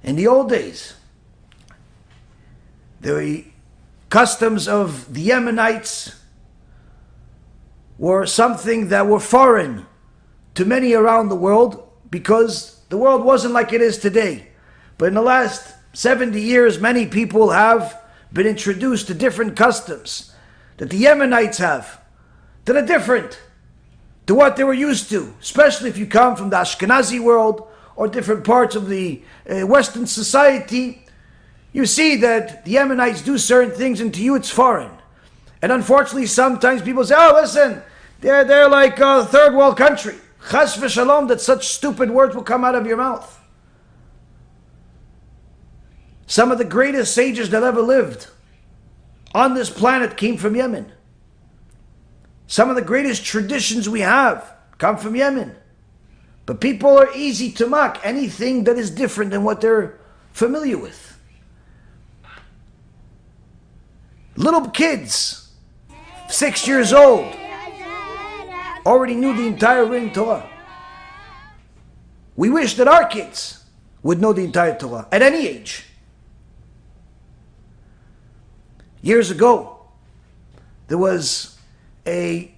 In the old days, the customs of the Yemenites were something that were foreign to many around the world, because the world wasn't like it is today. But in the last 70 years, many people have been introduced to different customs that the Yemenites have, that are different to what they were used to, especially if you come from the Ashkenazi world or different parts of the Western society. You see that the Yemenites do certain things, and to you it's foreign. And unfortunately, sometimes people say, oh, listen, they're like a third world country. Chas v'shalom, that such stupid words will come out of your mouth. Some of the greatest sages that ever lived on this planet came from Yemen. Some of the greatest traditions we have come from Yemen. But people are easy to mock anything that is different than what they're familiar with. Little kids, 6 years old, already knew the entire written Torah. We wish that our kids would know the entire Torah at any age. Years ago, there was a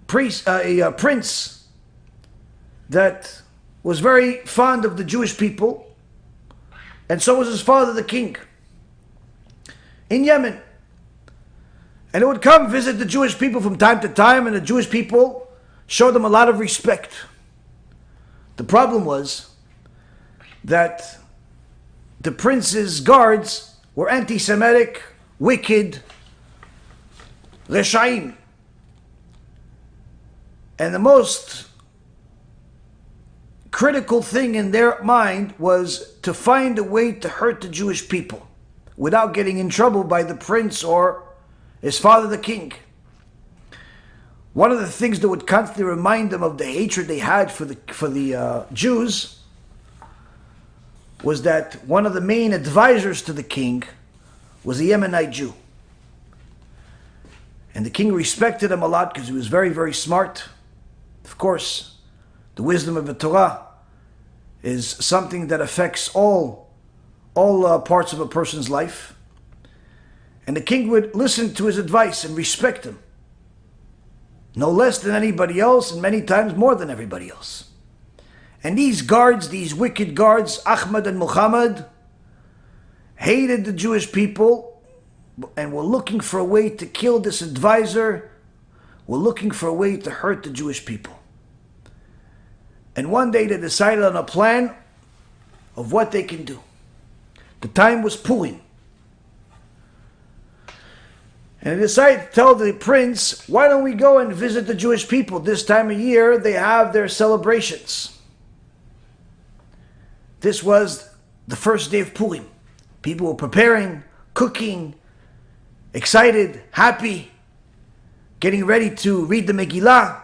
prince that was very fond of the Jewish people, and so was his father, the king, in Yemen. And he would come visit the Jewish people from time to time, and the Jewish people showed them a lot of respect. The problem was that the prince's guards were anti-Semitic, wicked, reshaim. And the most critical thing in their mind was to find a way to hurt the Jewish people without getting in trouble by the prince or his father, the king. One of the things that would constantly remind them of the hatred they had for the Jews was that one of the main advisors to the king was a Yemenite Jew. And the king respected him a lot because he was very, very smart. Of course, the wisdom of the Torah is something that affects all parts of a person's life. And the king would listen to his advice and respect him, no less than anybody else, and many times more than everybody else. And these guards, these wicked guards, Ahmad and Muhammad, hated the Jewish people and were looking for a way to kill this advisor, were looking for a way to hurt the Jewish people. And one day they decided on a plan of what they can do. The time was Purim. And they decided to tell the prince, why don't we go and visit the Jewish people? This time of year they have their celebrations. This was the first day of Purim. People were preparing, cooking, excited, happy, getting ready to read the Megillah.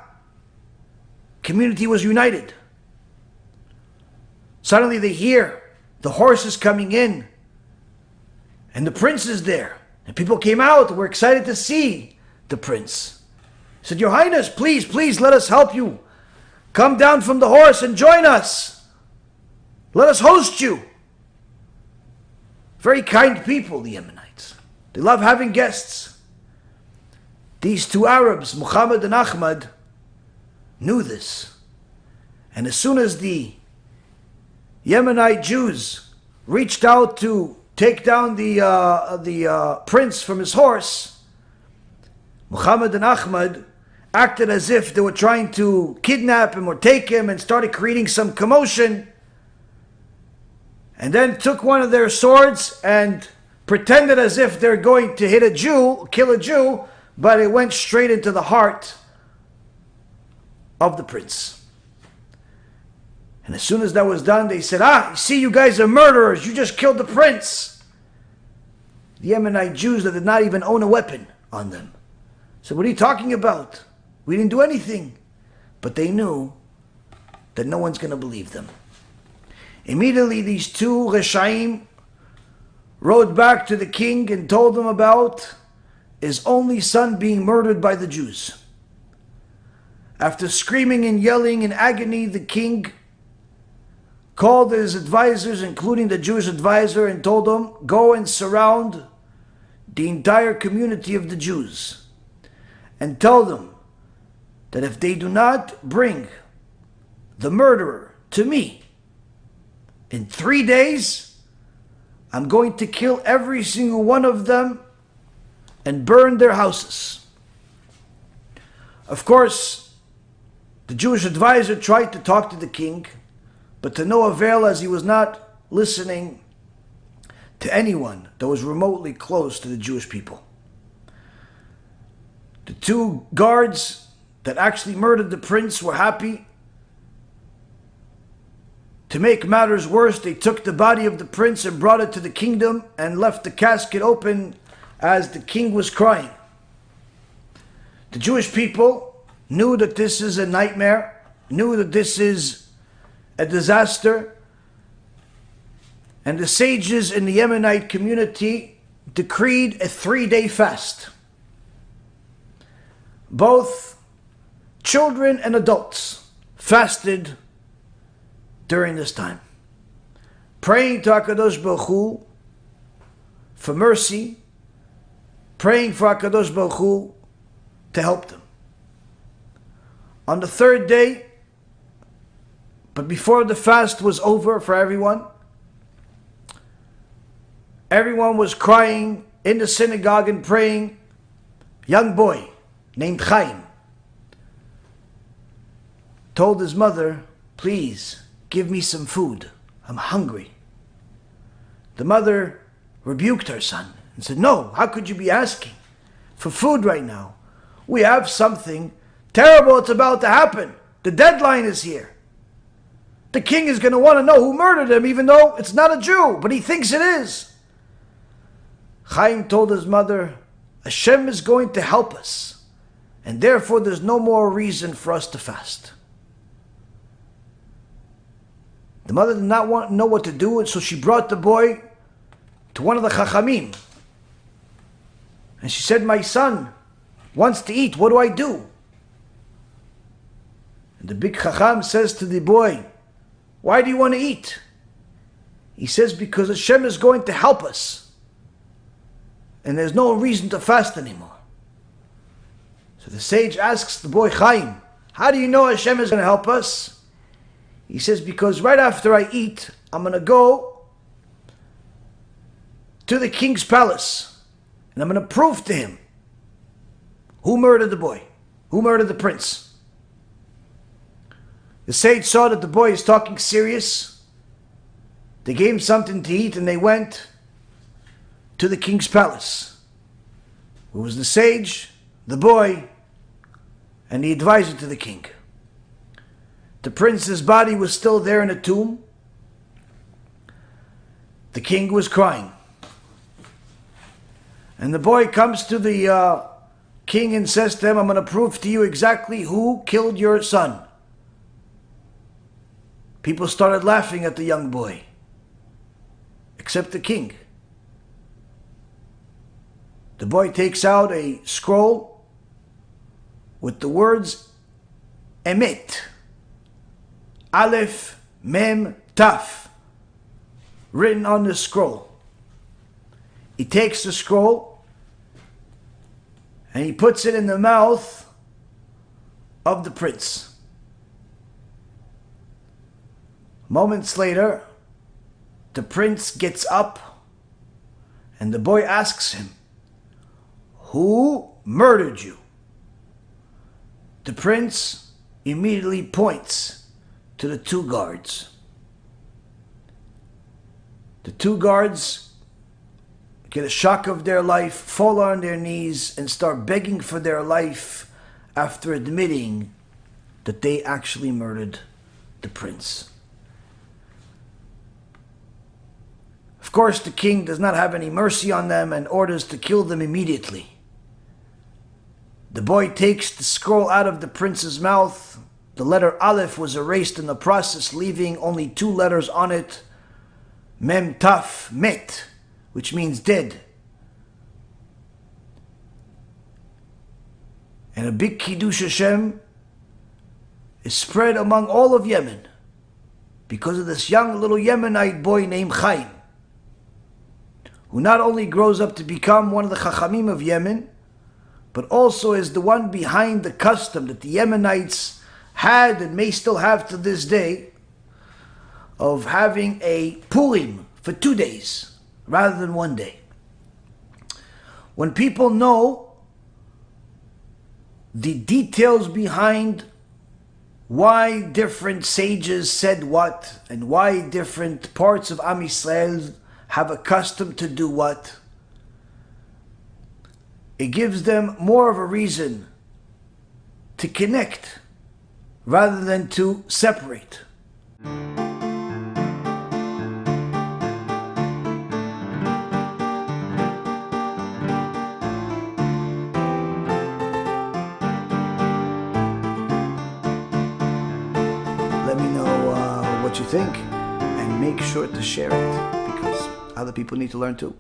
Community was united. Suddenly they hear the horses coming in, and the prince is there. And people came out and were excited to see the prince. He said, Your Highness, please, let us help you. Come down from the horse and join us. Let us host you. Very kind people, the Yemenites. They love having guests. These two Arabs, Muhammad and Ahmad, knew this. And as soon as the Yemenite Jews reached out to take down the prince from his horse, Muhammad and Ahmad acted as if they were trying to kidnap him or take him, and started creating some commotion. And then took one of their swords and pretended as if they're going to hit a Jew, kill a Jew, but it went straight into the heart of the prince. And as soon as that was done, they said, see, you guys are murderers. You just killed the prince. The Yemenite Jews that did not even own a weapon on them said, what are you talking about? We didn't do anything. But they knew that no one's going to believe them. Immediately, these two Reshaim rode back to the king and told him about his only son being murdered by the Jews. After screaming and yelling in agony, the king called his advisors, including the Jewish advisor, and told them, go and surround the entire community of the Jews and tell them that if they do not bring the murderer to me in 3 days, I'm going to kill every single one of them and burn their houses. Of course, the Jewish advisor tried to talk to the king, but to no avail, as he was not listening to anyone that was remotely close to the Jewish people. The two guards that actually murdered the prince were happy. To make matters worse, they took the body of the prince and brought it to the kingdom and left the casket open as the king was crying. The Jewish people knew that this is a nightmare, knew that this is a disaster, and the sages in the Yemenite community decreed a 3-day fast. Both children and adults fasted during this time, praying to HaKadosh Baruch Hu for mercy, praying for HaKadosh Baruch Hu to help them. On the 3rd day, but before the fast was over for everyone was crying in the synagogue and praying. A young boy named Chaim told his mother, please give me some food, I'm hungry. The mother rebuked her son and said, no, how could you be asking for food right now? We have something terrible that's about to happen. The deadline is here. The king is going to want to know who murdered him, even though it's not a Jew, but he thinks it is. Chaim told his mother, HaShem is going to help us, and therefore there's no more reason for us to fast. The mother did not want to know what to do, and so she brought the boy to one of the Chachamim. And she said, my son wants to eat, what do I do? And the big Chacham says to the boy, why do you want to eat? He says, because HaShem is going to help us, and there's no reason to fast anymore. So the sage asks the boy, Chaim, how do you know HaShem is going to help us? He says, because right after I eat, I'm going to go to the king's palace, and I'm going to prove to him who murdered the boy, who murdered the prince. The sage saw that the boy is talking serious. They gave him something to eat and they went to the king's palace. It was the sage, the boy, and the advisor to the king. The prince's body was still there in a tomb. The king was crying. And the boy comes to the king and says to him, I'm going to prove to you exactly who killed your son. People started laughing at the young boy, except the king. The boy takes out a scroll with the words Emet, Aleph, Mem, Taf, written on the scroll. He takes the scroll and he puts it in the mouth of the prince. Moments later, the prince gets up and the boy asks him, who murdered you? The prince immediately points to the two guards. The two guards get a shock of their life, fall on their knees, and start begging for their life after admitting that they actually murdered the prince. Of course, the king does not have any mercy on them and orders to kill them immediately. The boy takes the scroll out of the prince's mouth. The letter Aleph was erased in the process, leaving only 2 letters on it. Mem Taf Met, which means dead. And a big Kiddush Hashem is spread among all of Yemen. because of this young little Yemenite boy named Chaim, who not only grows up to become one of the Chachamim of Yemen, but also is the one behind the custom that the Yemenites had and may still have to this day of having a Purim for 2 days rather than 1 day. When people know the details behind why different sages said what and why different parts of Am Yisrael have a custom to do what, it gives them more of a reason to connect rather than to separate. Let me know what you think, and make sure to share it, because other people need to learn too.